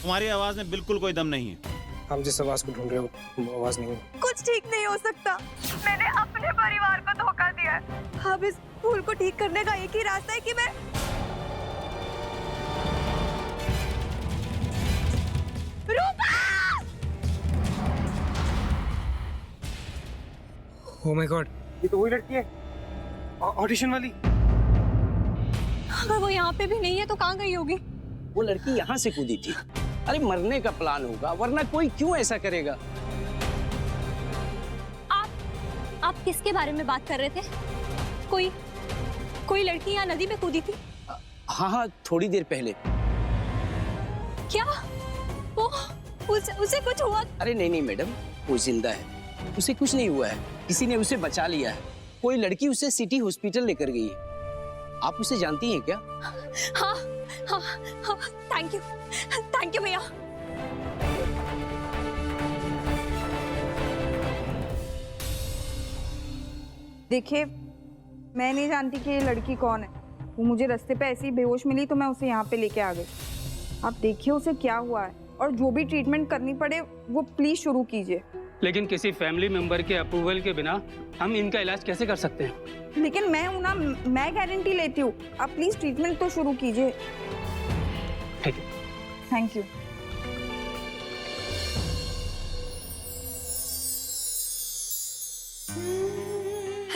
तुम्हारी आवाज में बिल्कुल कोई दम नहीं है। हम जिस आवाज को ढूंढ रहे हो वो आवाज नहीं है। कुछ ठीक नहीं हो सकता। मैंने अपने परिवार को धोखा दिया है। अब इस भूल को ठीक करने का एक ही रास्ता है कि मैं ओह माय गॉड, ये तो वही लड़की है ऑडिशन वाली। अगर वो यहाँ पे भी नहीं है तो कहाँ गई होगी? वो लड़की यहाँ से कूदी थी। अरे मरने का प्लान होगा, वरना कोई क्यों ऐसा करेगा? आप किसके बारे में बात कर रहे थे? कोई लड़की यहाँ नदी में कूदी थी? हाँ हाँ, थोड़ी देर पहले। क्या वो उसे कुछ हुआ? अरे नहीं नहीं मैडम, वो जिंदा है, उसे कुछ नहीं हुआ है। किसी ने उसे बचा लिया है। कोई लड़की उसे सिटी हॉस्पिटल लेकर गई है। आप उसे जानती हैं क्या? हाँ हाँ हाँ, थैंक यू भैया। देखिए, मैं नहीं जानती कि ये लड़की कौन है। वो मुझे रास्ते पे ऐसी बेहोश मिली तो मैं उसे यहाँ पे लेके आ गई। आप देखिए उसे क्या हुआ है और जो भी ट्रीटमेंट करनी पड़े वो प्लीज शुरू कीजिए। लेकिन किसी फैमिली मेंबर के अप्रूवल के बिना हम इनका इलाज कैसे कर सकते हैं? लेकिन मैं हूं ना, मैं गारंटी लेती हूँ। आप प्लीज ट्रीटमेंट तो शुरू कीजिए। ठीक है। Thank you.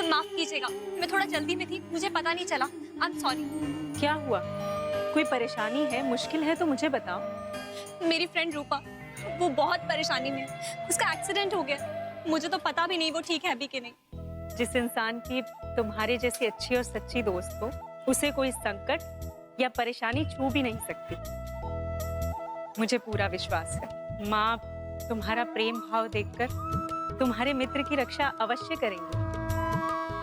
माफ कीजिएगा, मैं थोड़ा जल्दी में थी, मुझे पता नहीं चला। आई एम सॉरी। क्या हुआ? कोई परेशानी है, मुश्किल है तो मुझे बताओ। मेरी फ्रेंड रूपा, वो बहुत परेशानी में है। उसका एक्सीडेंट हो गया। मुझे तो पता भी नहीं वो ठीक है अभी कि नहीं। जिस इंसान की तुम्हारे जैसी अच्छी और सच्ची दोस्त हो, उसे कोई संकट या परेशानी छू भी नहीं सकती। मुझे पूरा विश्वास है माँ तुम्हारा प्रेम भाव देखकर तुम्हारे मित्र की रक्षा अवश्य करेंगी।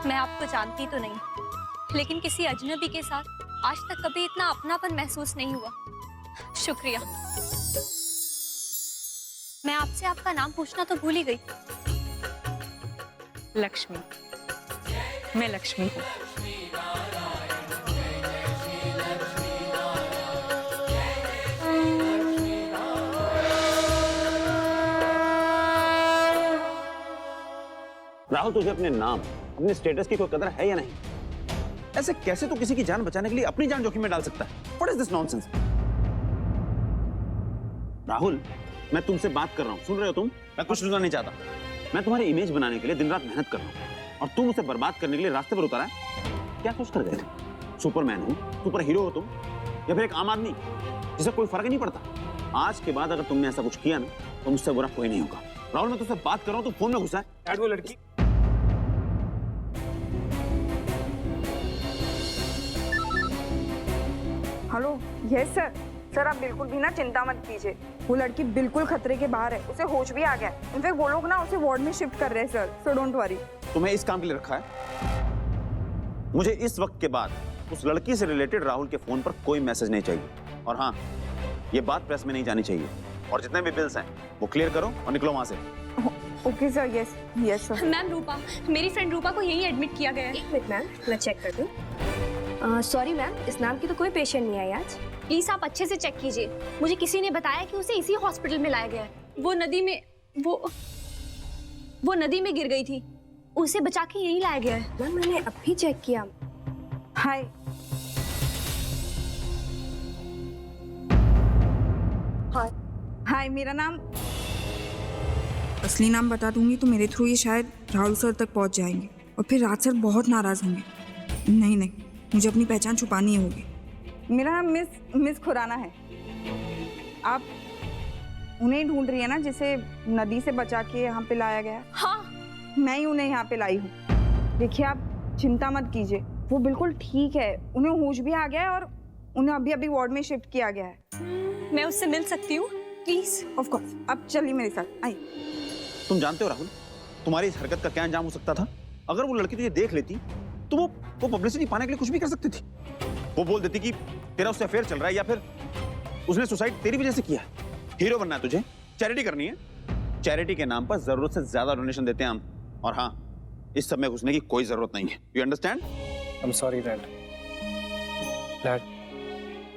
मैं आपको जानती तो नहीं, लेकिन किसी अजनबी के साथ आज तक कभी इतना अपनापन महसूस नहीं हुआ। शुक्रिया। मैं आपसे आपका नाम पूछना तो भूल ही गई। लक्ष्मी, मैं लक्ष्मी हूँ। राहुल, तुझे अपने नाम, अपने स्टेटस की कोई कदर है या नहीं? ऐसे कैसे तू किसी की जान बचाने के लिए अपनी जान जोखिम में डाल सकता है? What is this nonsense? Rahul, मैं तुमसे बात कर रहा हूँ, सुन रहे हो तुम? मैं कुछ सुनना नहीं चाहता। मैं तुम्हारी इमेज बनाने के लिए दिन रात मेहनत कर रहा हूँ और तुम उसे बर्बाद करने के लिए रास्ते पर उतारा है। क्या सोच कर गए थे? सुपरमैन हो, सुपर हीरो हो तुम, या फिर एक आम आदमी जिसे कोई फर्क नहीं पड़ता? आज के बाद अगर तुमने ऐसा कुछ किया ना तो मुझसे बुरा कोई नहीं होगा। राहुल, मैं तुझसे बात कर रहा हूँ, तू फोन में घुसा है। डैड, वो लड़की हेलो। Yes sir. सर आप बिल्कुल भी ना चिंता मत कीजिए, वो लड़की बिल्कुल खतरे के बाहर है। उसे होश भी आ गया है। इनफैक्ट वो लोग ना उसे वार्ड में शिफ्ट कर रहे हैं सर, सो डोंट वरी। तुम्हें इस काम के लिए रखा है? मुझे इस वक्त के बाद उस लड़की से रिलेटेड राहुल के फोन पर कोई मैसेज नहीं चाहिए। और हाँ, ये बात प्रेस में नहीं जानी चाहिए। और जितने भी बिल्स हैं वो क्लियर करो और निकलो वहां से। Okay sir. Yes yes sir. Ma'am Rupa, मेरी फ्रेंड रूपा को यही एडमिट किया गया है। एक मिनट मैम, मैं चेक कर दूं। सॉरी मैम, इस नाम की तो कोई पेशेंट नहीं आई आज। प्लीज आप अच्छे से चेक कीजिए। मुझे किसी ने बताया कि उसे इसी हॉस्पिटल में लाया गया है। वो नदी में वो नदी में गिर गई थी। उसे बचा के यहीं लाया गया है। मैम मैंने अभी चेक किया। हाय। हाँ। हाय, मेरा नाम, असली नाम बता दूंगी तो मेरे थ्रू ये शायद राहुल सर तक पहुंच जाएंगे और फिर राज सर बहुत नाराज होंगे। नहीं, मुझे अपनी पहचान छुपानी होगी। मेरा नाम मिस खुराना है। आप उन्हें ढूंढ रही है ना जिसे नदी से बचा के यहाँ पे लाया गया? हाँ, मैं ही उन्हें यहाँ पे लाई हूँ। देखिए आप चिंता मत कीजिए, वो बिल्कुल ठीक है। उन्हें होश भी आ गया है और उन्हें अभी वार्ड में शिफ्ट किया गया है। मैं उससे मिल सकती हूँ प्लीज? ऑफ कोर्स, आप चलिए मेरे साथ, आइए। तुम जानते हो राहुल, तुम्हारी इस हरकत का क्या अंजाम हो सकता था? अगर वो लड़की तुझे देख लेती तो वो पब्लिसिटी पाने के लिए कुछ भी कर सकती थी। वो बोल देती कि तेरा उससे अफेयर चल रहा है या फिर उसने सुसाइड तेरी वजह से किया है। हीरो बनना है तुझे, चैरिटी करनी है। चैरिटी के नाम पर जरूरत से ज्यादा डोनेशन देते हैं हम। और हाँ, इस सब में घुसने की कोई जरूरत नहीं है। You understand? I am sorry dad. Dad,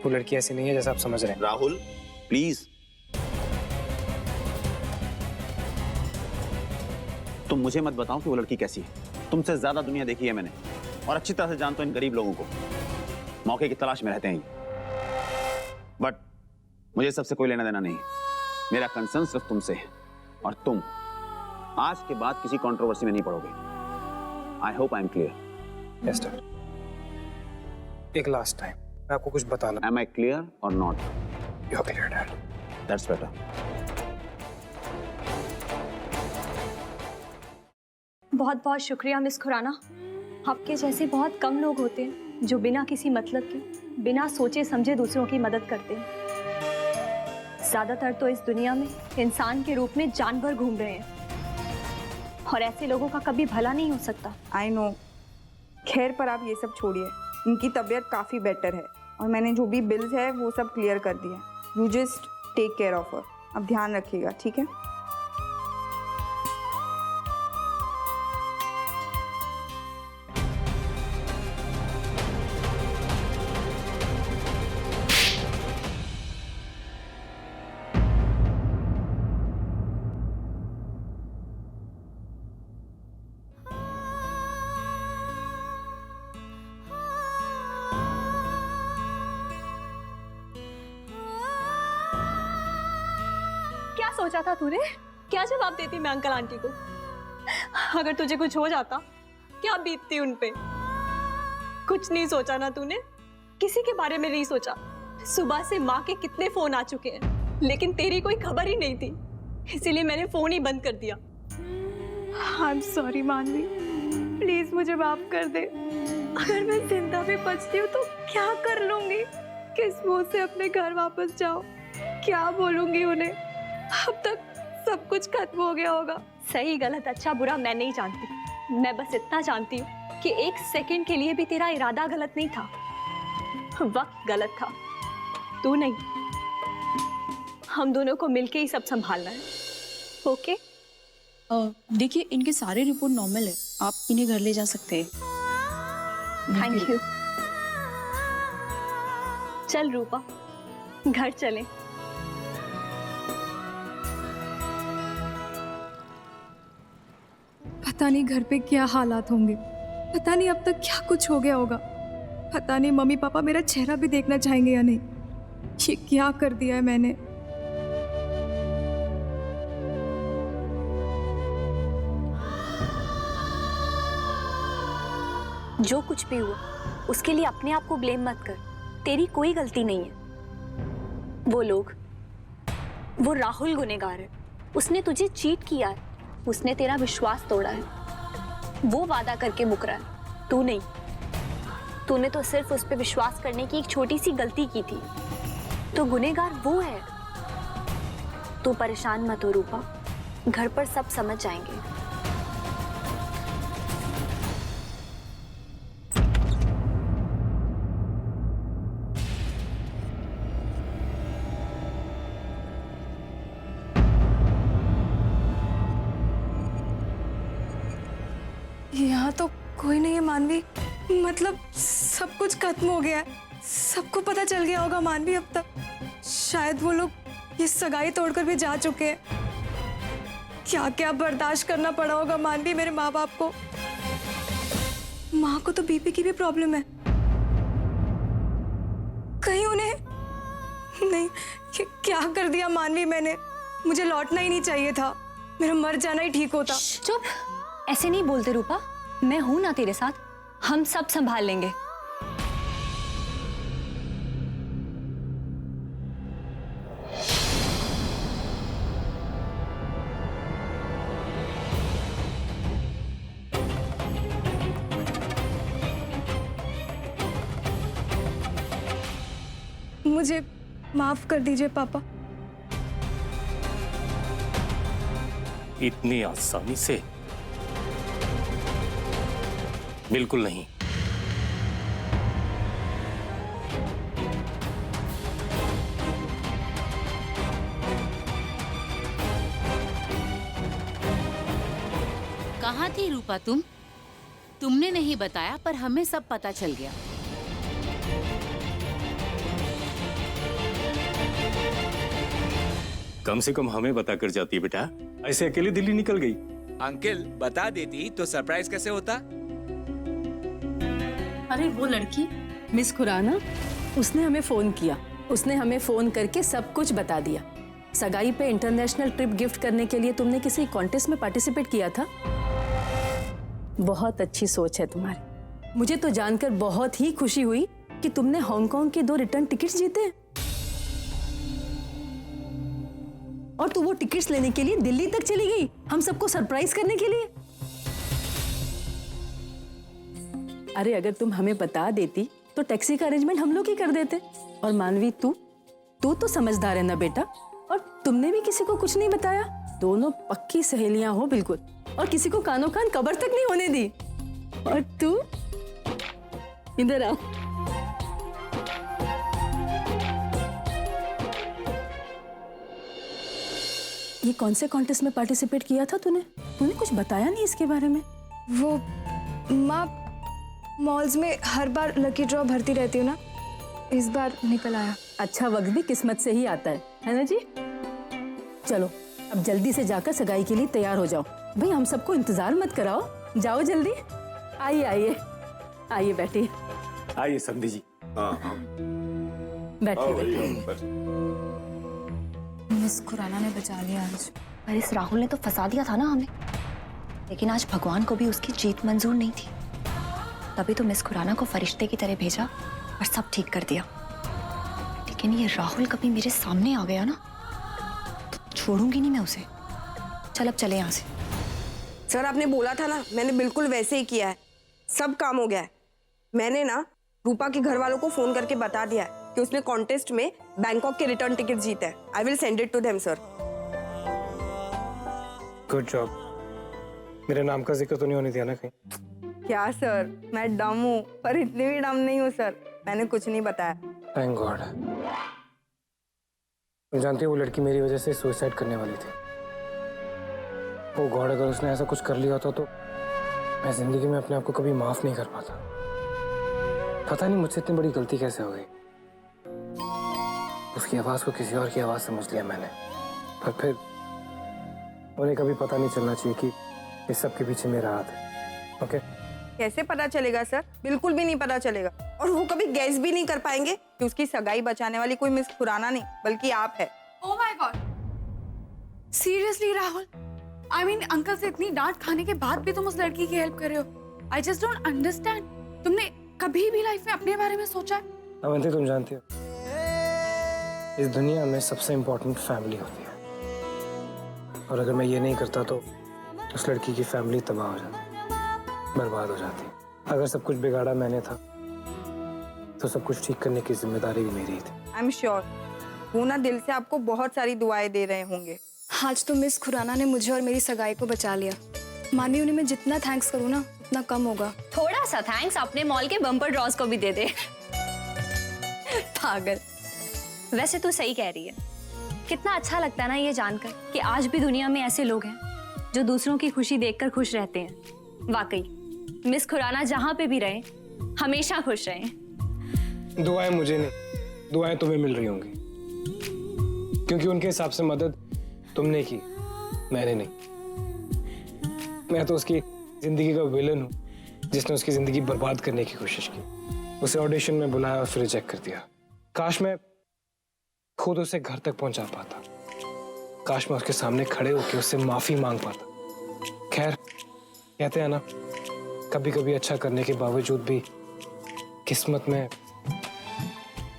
वो लड़की ऐसी नहीं है जैसा आप समझ रहे हैं। राहुल प्लीज, तुम मुझे मत बताओ कि वो लड़की कैसी है। तुमसे ज्यादा दुनिया देखी है मैंने और अच्छी तरह से जानता हूं इन गरीब लोगों को। मौके की तलाश में रहते हैं ये। बट मुझे सबसे कोई लेना देना नहीं है। मेरा कंसर्न सिर्फ तुमसे है और तुम आज के बाद किसी कंट्रोवर्सी में नहीं पड़ोगे। I hope I am clear. Yes dad. एक लास्ट टाइम मैं आपको कुछ बताना। एम आई क्लियर और not? You are clear dad. That's better. बहुत बहुत शुक्रिया मिस खुराना। आपके जैसे बहुत कम लोग होते हैं जो बिना किसी मतलब के, बिना सोचे समझे दूसरों की मदद करते हैं। ज्यादातर तो इस दुनिया में इंसान के रूप में जानवर घूम रहे हैं और ऐसे लोगों का कभी भला नहीं हो सकता। I know. खैर, पर आप ये सब छोड़िए। इनकी तबीयत काफ़ी बेटर है और मैंने जो भी बिल्स है वो सब क्लियर कर दिया। You just take care of her. अब ध्यान रखिएगा, ठीक है? क्या सोचा था तूने? क्या जवाब देती मैं अंकल आंटी को? अगर तुझे कुछ हो जाता, क्या बीतती उन पे? कुछ नहीं सोचा ना तूने? किसी के बारे में नहीं सोचा। सुबह से माँ के कितने फोन आ चुके हैं, लेकिन तेरी कोई खबर ही नहीं थी, इसीलिए मैंने फोन ही बंद कर दिया। आई एम सॉरी मानवी, प्लीज मुझे माफ कर दे। अगर मैं जिंदा भी बचती हूँ तो क्या कर लूंगी? किस मुंह से अपने घर वापस जाऊँ? क्या बोलूंगी उन्हें? अब तक सब कुछ खत्म हो गया होगा। सही गलत अच्छा बुरा मैं नहीं जानती। मैं बस इतना जानती हूँ कि एक सेकंड के लिए भी तेरा इरादा गलत नहीं था, वक्त गलत था। तू नहीं, हम दोनों को मिलके ही सब संभालना है। ओके? देखिए, इनके सारे रिपोर्ट नॉर्मल है, आप इन्हें घर ले जा सकते हैं। Thank you. चल रूपा, घर चलें। पता नहीं घर पे क्या हालात होंगे, पता नहीं अब तक क्या कुछ हो गया होगा, पता नहीं मम्मी पापा मेरा चेहरा भी देखना चाहेंगे या नहीं। ये क्या कर दिया है मैंने? जो कुछ भी हुआ उसके लिए अपने आप को ब्लेम मत कर। तेरी कोई गलती नहीं है। वो लोग, वो राहुल गुनहगार है। उसने तुझे चीट किया है, उसने तेरा विश्वास तोड़ा है, वो वादा करके मुकरा है, तू नहीं। तूने तो सिर्फ उस पे विश्वास करने की एक छोटी सी गलती की थी, तो गुनहगार वो है। तू परेशान मत हो रूपा, घर पर सब समझ जाएंगे। यहाँ तो कोई नहीं है मानवी, मतलब सब कुछ खत्म हो गया है, सबको पता चल गया होगा मानवी अब तक। शायद वो लोग ये सगाई तोड़कर भी जा चुके हैं। क्या क्या बर्दाश्त करना पड़ा होगा मानवी मेरे माँ बाप को। माँ को तो बीपी की भी प्रॉब्लम है। कहीं उन्हें नहीं, ये क्या कर दिया मानवी मैंने? मुझे लौटना ही नहीं चाहिए था, मेरा मर जाना ही ठीक होता। चुप, ऐसे नहीं बोलते रूपा। मैं हूं ना तेरे साथ, हम सब संभाल लेंगे। मुझे माफ कर दीजिए पापा। इतनी आसानी से? बिल्कुल नहीं। कहाँ थी रूपा तुम? तुमने नहीं बताया पर हमें सब पता चल गया। कम से कम हमें बता कर जाती बेटा, ऐसे अकेले दिल्ली निकल गई। अंकल बता देती तो सरप्राइज कैसे होता? अरे वो लड़की मिस खुराना, उसने हमें फोन किया। उसने हमें फोन करके सब कुछ बता दिया। सगाई पे इंटरनेशनल ट्रिप गिफ्ट करने के लिए तुमने किसी कॉन्टेस्ट में पार्टिसिपेट किया था। बहुत अच्छी सोच है तुम्हारी। मुझे तो जानकर बहुत ही खुशी हुई कि तुमने हांगकांग के 2 रिटर्न टिकट्स जीते। और तू वो टिकट्स लेने के लिए दिल्ली तक चली गई, हम सबको सरप्राइज करने के लिए। अरे अगर तुम हमें बता देती तो टैक्सी का अरेंजमेंट हम लोग ही कर देते। और मानवी, तू तो समझदार है ना बेटा, और तुमने भी किसी को कुछ नहीं बताया। दोनों पक्की सहेलियां हो बिल्कुल, और किसी को कानों कान कबर तक नहीं होने दी। और तू इधर आ। ये कौन से कॉन्टेस्ट में पार्टिसिपेट किया था तूने? तूने कुछ बताया नहीं इसके बारे में। वो माँ, मॉल्स में हर बार लकी ड्रॉ भरती रहती हूँ ना, इस बार निकल आया। अच्छा वक्त भी किस्मत से ही आता है ना जी? चलो अब जल्दी से जाकर सगाई के लिए तैयार हो जाओ। भाई हम सबको इंतजार मत कराओ, जाओ जल्दी। आइए आइए आइए, बैठिए। आइए समधी जी। बैठिए। मिस खुराना ने बचा लिया आज। पर इस राहुल ने तो फंसा दिया था ना हमें, लेकिन आज भगवान को भी उसकी जीत मंजूर नहीं थी। तभी तो मिस खुराना को फरिश्ते की तरह भेजा और सब ठीक कर दिया। लेकिन ये राहुल कभी मेरे सामने आ गया ना तो छोड़ूंगी नहीं मैं उसे। चल अब चले यहाँ से। सर आपने बोला था ना, मैंने बिल्कुल वैसे ही किया है। सब काम हो गया है। मैंने ना रूपा के घर वालों को फोन करके बता दिया है कि उसने कॉन्टेस्ट में बैंकॉक के रिटर्न टिकट जीते हैं। I will send it to them sir. Good job. मेरे नाम का जिक्र तो नहीं होने दिया ना कहीं? क्या सर, मैं डम हूँ, पर इतनी भी डम नहीं हूँ सर। मैंने कुछ नहीं बताया। Thank God. तुम जानती हो वो लड़की मेरी वजह से सुसाइड करने वाली थी। ओ गॉड, अगर उसने ऐसा कुछ कर लिया होता तो मैं जिंदगी में अपने आप को कभी माफ नहीं कर पाता। पता नहीं मुझसे इतनी बड़ी गलती कैसे हो गई। उसकी आवाज को किसी और की आवाज समझ लिया मैंने, पर फिर उन्हें कभी पता नहीं चलना चाहिए कि इस सब के पीछे मेरा हाथ है। ओके? कैसे पता चलेगा सर? बिल्कुल भी नहीं पता चलेगा। और वो कभी गैस भी नहीं कर पाएंगे कि उसकी सगाई बचाने वाली कोई मिस खुराना नहीं बल्कि आप है। Oh my God, seriously Rahul? I mean uncle से इतनी डांट खाने के बाद भी तुम उस लड़की की हेल्प कर रहे हो। I just don't understand. तुमने कभी भी लाइफ में अपने बारे में सोचा है? अवंती, तुम जानती हो इस दुनिया में सबसे इम्पोर्टेंट फैमिली होती है, और अगर मैं ये नहीं करता तो उस लड़की की फैमिली तबाह हो जाती, बर्बाद हो जाती। अगर सब कुछ बिगाड़ा मैंने था तो सब कुछ ठीक करने की जिम्मेदारी भी मेरी थी। आई एम श्योर वो ना दिल से आपको बहुत सारी दुआएं दे रहे होंगे। आज तो मिस खुराना ने मुझे और मेरी सगाई को बचा लिया। मानी उन्हें मैं जितना थैंक्स करूँ ना उतना कम होगा। थोड़ा सा थैंक्स अपने मॉल के बम्पर ड्रॉज को भी दे दे। पागल। वैसे तू सही कह रही है। कितना अच्छा लगता है ना ये जानकर कि आज भी दुनिया में ऐसे लोग हैं जो दूसरों की खुशी देखकर खुश रहते हैं। वाकई मिस खुराना जहां पे भी रहे हमेशा खुश रहें। दुआएं मुझे नहीं, दुआएं तुम्हें मिल रही होंगी, क्योंकि उनके हिसाब से मदद तुमने की, मैंने नहीं। मैं तो उसकी जिंदगी का विलन हूँ जिसने उसकी जिंदगी बर्बाद करने की कोशिश की। उसे ऑडिशन में बुलाया और फिर रिजेक्ट कर दिया। काश मैं खुद उसे घर तक पहुंचा पाता। काश मैं उसके सामने खड़े होकर उससे माफी मांग पाता। खैर, कहते हैं ना, कभी कभी अच्छा करने के बावजूद भी किस्मत में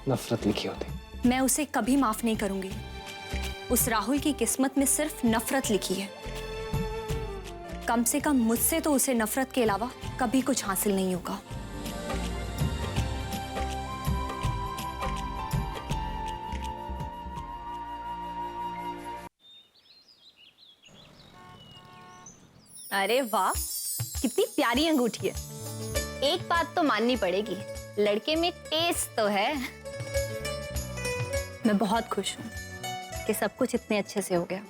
नफरत लिखी होती। मैं उसे कभी माफ नहीं करूंगी। उस राहुल की किस्मत में सिर्फ नफरत लिखी है। कम से कम मुझसे तो उसे नफरत के अलावा कभी कुछ हासिल नहीं होगा। अरे वाह, कितनी प्यारी अंगूठी है। एक बात तो माननी पड़ेगी, लड़के में टेस्ट तो है। मैं बहुत खुश हूँ कि सब कुछ इतने अच्छे से हो गया।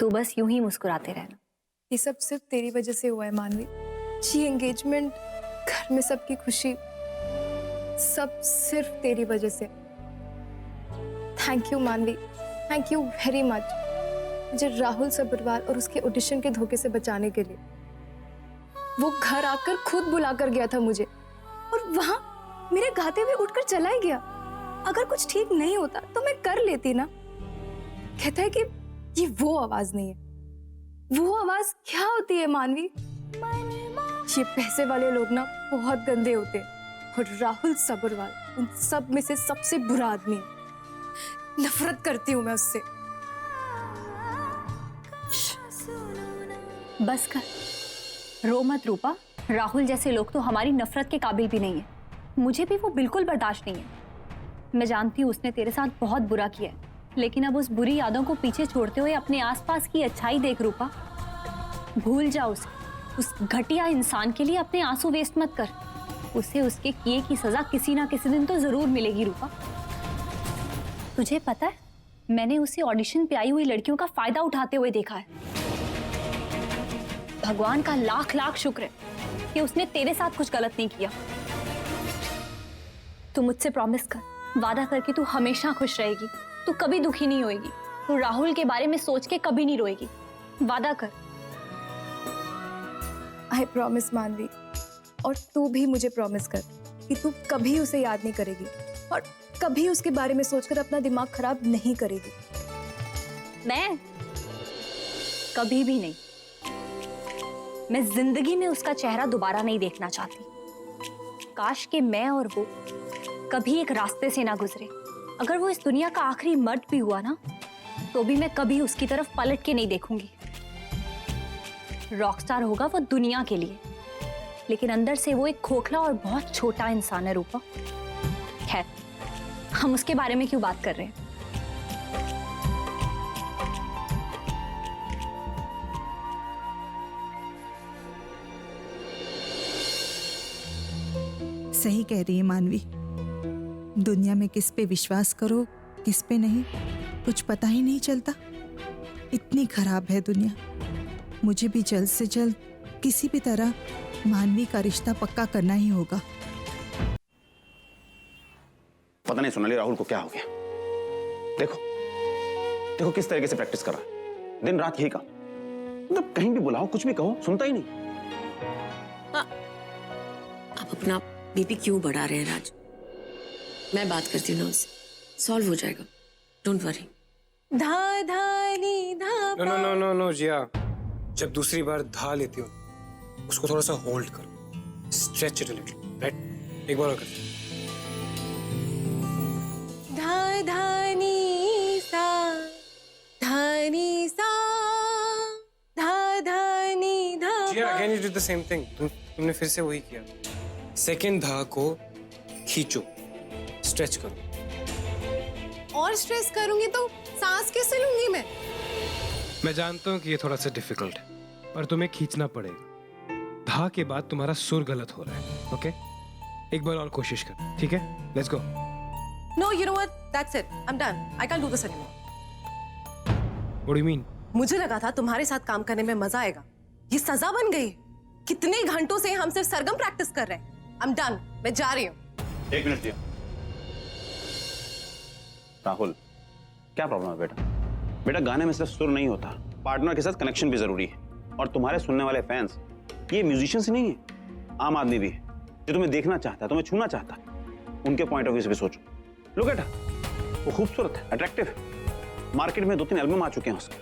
तू बस यूं ही मुस्कुराते रहना। ये सब सिर्फ तेरी वजह से हुआ है मानवी। ये एंगेजमेंट, घर में सबकी खुशी, सब सिर्फ तेरी वजह से। थैंक यू मानवी, थैंक यू वेरी मच। मुझे राहुल सब्रवाल और उसके ऑडिशन के धोखे से बचाने के लिए वो घर आकर खुद बुला कर गया था मुझे, और वहां मेरे गाते हुए उठकर चला ही गया। अगर कुछ ठीक नहीं होता तो मैं कर लेती ना। कहता है कि ये वो आवाज नहीं है। वो आवाज क्या होती है मानवी? ये पैसे वाले लोग ना बहुत गंदे होते हैं, और राहुल सब्रवाल उन सब में से सबसे बुरा आदमी है। नफरत करती हूँ मैं उससे। बस कर, रो मत रूपा। राहुल जैसे लोग तो हमारी नफरत के काबिल भी नहीं है। मुझे भी वो बिल्कुल बर्दाश्त नहीं है। मैं जानती हूँ उसने तेरे साथ बहुत बुरा किया है, लेकिन अब उस बुरी यादों को पीछे छोड़ते हुए अपने आसपास की अच्छाई देख रूपा। भूल जा उसे। उस घटिया इंसान के लिए अपने आंसू वेस्ट मत कर। उसे उसके किए की सजा किसी ना किसी दिन तो जरूर मिलेगी रूपा। तुझे पता है, मैंने उसे ऑडिशन पे आई हुई लड़कियों का फायदा उठाते हुए देखा है। भगवान का लाख लाख शुक्र है कि उसने तेरे साथ कुछ गलत नहीं किया। तू मुझसे प्रॉमिस कर, वादा करके तू हमेशा खुश रहेगी, तू कभी दुखी नहीं होएगी, तू राहुल के बारे में सोच के कभी नहीं रोएगी। वादा कर। आई प्रॉमिस मानवी, और तू भी मुझे प्रॉमिस कर कि तू कभी उसे याद नहीं करेगी और कभी उसके बारे में सोचकर अपना दिमाग खराब नहीं करेगी। मैं कभी भी नहीं। मैं जिंदगी में उसका चेहरा दोबारा नहीं देखना चाहती। काश कि मैं और वो कभी एक रास्ते से ना गुजरे। अगर वो इस दुनिया का आखिरी मर्द भी हुआ ना, तो भी मैं कभी उसकी तरफ पलट के नहीं देखूंगी। रॉकस्टार होगा वो दुनिया के लिए, लेकिन अंदर से वो एक खोखला और बहुत छोटा इंसान है रूपा। खैर, हम उसके बारे में क्यों बात कर रहे हैं? सही कह रही है मानवी। दुनिया में किस पे विश्वास करो, किस पे नहीं, कुछ पता ही नहीं चलता। इतनी खराब है दुनिया। मुझे भी जल्द से जल्द किसी भी तरह मानवी का रिश्ता पक्का करना ही होगा। पता नहीं सोनाली, राहुल को क्या हो गया। देखो देखो किस तरीके से प्रैक्टिस कर रहा है, दिन रात यही का। मतलब कहीं भी बुलाओ, कुछ भी कहो, सुनता ही नहीं। आप अपना बीपी क्यों बढ़ा रहे हैं राज? मैं बात करती हूँ ना उससे, सॉल्व हो जाएगा, डोंट वरी। धा धा नी धा। No no no no no Jiya, जब दूसरी बार धा लेती हूँ उसको थोड़ा सा होल्ड करो, stretch it a little, right? एक बार और कर। धा धा नी सा, धा नी सा, धा धा नी धा। Jiya, again you did the same thing. तुमने फिर से वही किया। सेकंड धा को खींचो, स्ट्रेच करो। और स्ट्रेस करूंगी तो सांस कैसे लूंगी मैं? मैं जानता हूँ कि ये थोड़ा सा डिफिकल्ट है, पर तुम्हें खींचना पड़ेगा। धा के बाद तुम्हारा सुर गलत हो रहा है, ओके? एक बार और कोशिश कर, ठीक है? Let's go. No, you know what? That's it. I'm done. I can't do this anymore. What do you mean? मुझे लगा था तुम्हारे साथ काम करने में मजा आएगा। ये सजा बन गई। कितने घंटों से हम सिर्फ सरगम प्रैक्टिस कर रहे हैं। I'm done. मैं जा रही हूँ। एक मिनट दिया। राहुल, क्या प्रॉब्लम है बेटा? बेटा, गाने में सिर्फ सुर नहीं होता, पार्टनर के साथ कनेक्शन भी जरूरी है। और तुम्हारे सुनने वाले फैंस ये म्यूजिशियंस नहीं है, आम आदमी भी है, जो तुम्हें देखना चाहता है, तुम्हें छूना चाहता है। उनके पॉइंट ऑफ व्यू से भी सोचो। लुक एट हर, वो खूबसूरत है, अट्रैक्टिव है। मार्केट में 2-3 एल्बम आ चुके हैं उसके।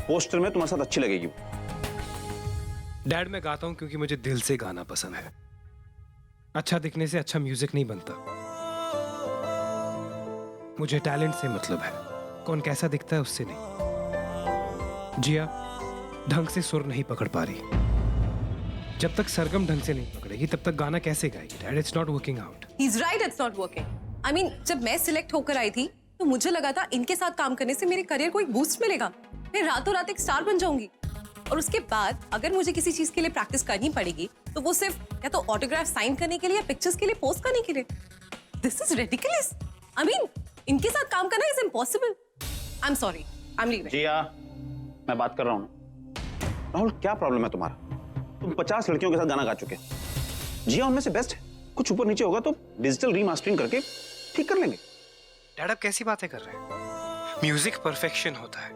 पोस्टर में तुम्हारे साथ अच्छी लगेगी वो। डैड, मैं गाता हूँ क्योंकि मुझे दिल से गाना पसंद है। अच्छा दिखने से अच्छा म्यूजिक नहीं बनता। मुझे टैलेंट से मतलब है, कौन कैसा दिखता है उससे नहीं। जिया ढंग से सुर नहीं पकड़ पा रही। जब तक सरगम ढंग से नहीं पकड़ेगी तब तक गाना कैसे गाएगी? Dad, it's not working out. He's right, it's not working. I mean, जब मैं सिलेक्ट होकर आई थी तो मुझे लगा था इनके साथ काम करने से मेरे करियर को एक बूस्ट मिलेगा, मैं रातों रात एक स्टार बन जाऊंगी। और उसके बाद अगर मुझे किसी चीज के लिए प्रैक्टिस करनी पड़ेगी तो वो सिर्फ या तो ऑटोग्राफ साइन करने के लिए या पिक्चर्स के लिए पोस्ट करने के लिए। This is ridiculous. I mean, इनके साथ काम करना is impossible. I am sorry, I am leaving. Jiya, मैं बात कर रहा हूँ। राहुल, क्या प्रॉब्लम है तुम्हारा? तुम 50 लड़कियों के साथ गाना गा चुके हो। जिया उनमें से बेस्ट है। कुछ ऊपर नीचे होगा तो डिजिटल रीमास्टरिंग करके ठीक कर लेंगे। डैड, आप कैसी बातें कर रहे हैं? म्यूजिक परफेक्शन होता है,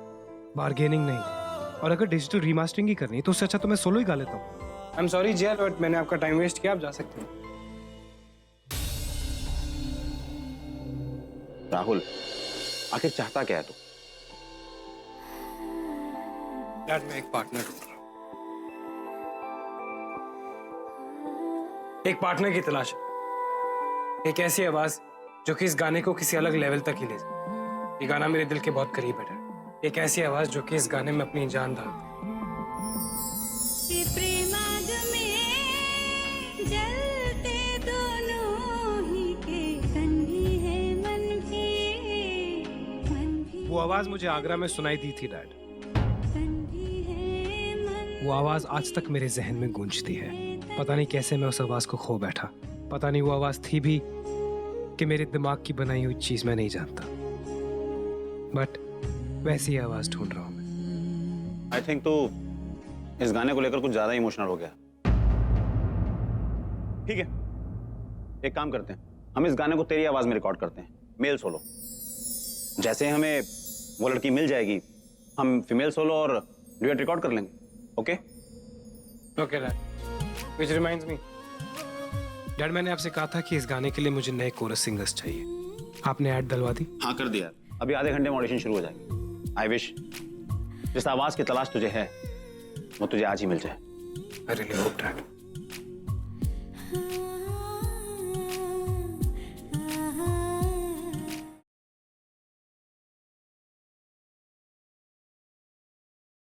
बार्गेनिंग नहीं, और अगर डिजिटल रीमास्टरिंग ही करनी है तो उससे अच्छा तो मैं सोलो ही गा लेता हूँ। I am sorry Jiya, but मैंने आपका टाइम वेस्ट किया, आप जा सकते हो। राहुल, आखिर चाहता क्या है तू? डैड, मैं एक पार्टनर ढूंढ रहा हूँ, एक पार्टनर की तलाश है, एक ऐसी आवाज जो कि इस गाने को किसी अलग लेवल तक ही ले जाए। ये गाना मेरे दिल के बहुत करीब है, एक ऐसी आवाज जो कि इस गाने में अपनी जान डाल दे। वो आवाज मुझे आगरा में सुनाई दी थी डैड। वो आवाज आज तक मेरे जहन में गूंजती है। पता नहीं कैसे मैं उस आवाज को खो बैठा। पता नहीं वो आवाज थी भी कि मेरे दिमाग की बनाई हुई चीज मैं नहीं जानता, बट वैसी आवाज ढूंढ रहा हूं मैं। आई थिंक तू इस गाने को लेकर कुछ ज्यादा इमोशनल हो गया। ठीक है, एक काम करते हैं, हम इस गाने को तेरी आवाज में रिकॉर्ड करते हैं, मेल सोलो। जैसे हमें वो लड़की मिल जाएगी, हम फीमेल सोलो और ड्यूएट रिकॉर्ड कर लेंगे। Okay okay dad, which reminds me dad, मैंने आपसे कहा था कि इस गाने के लिए मुझे नए कोरस सिंगर्स चाहिए। आपने ऐड डलवा दी? हाँ कर दिया, अभी आधे घंटे में ऑडिशन शुरू हो जाएगी। आई विश जिस आवाज की तलाश तुझे है वो तुझे आज ही मिल जाए। I really hope dad.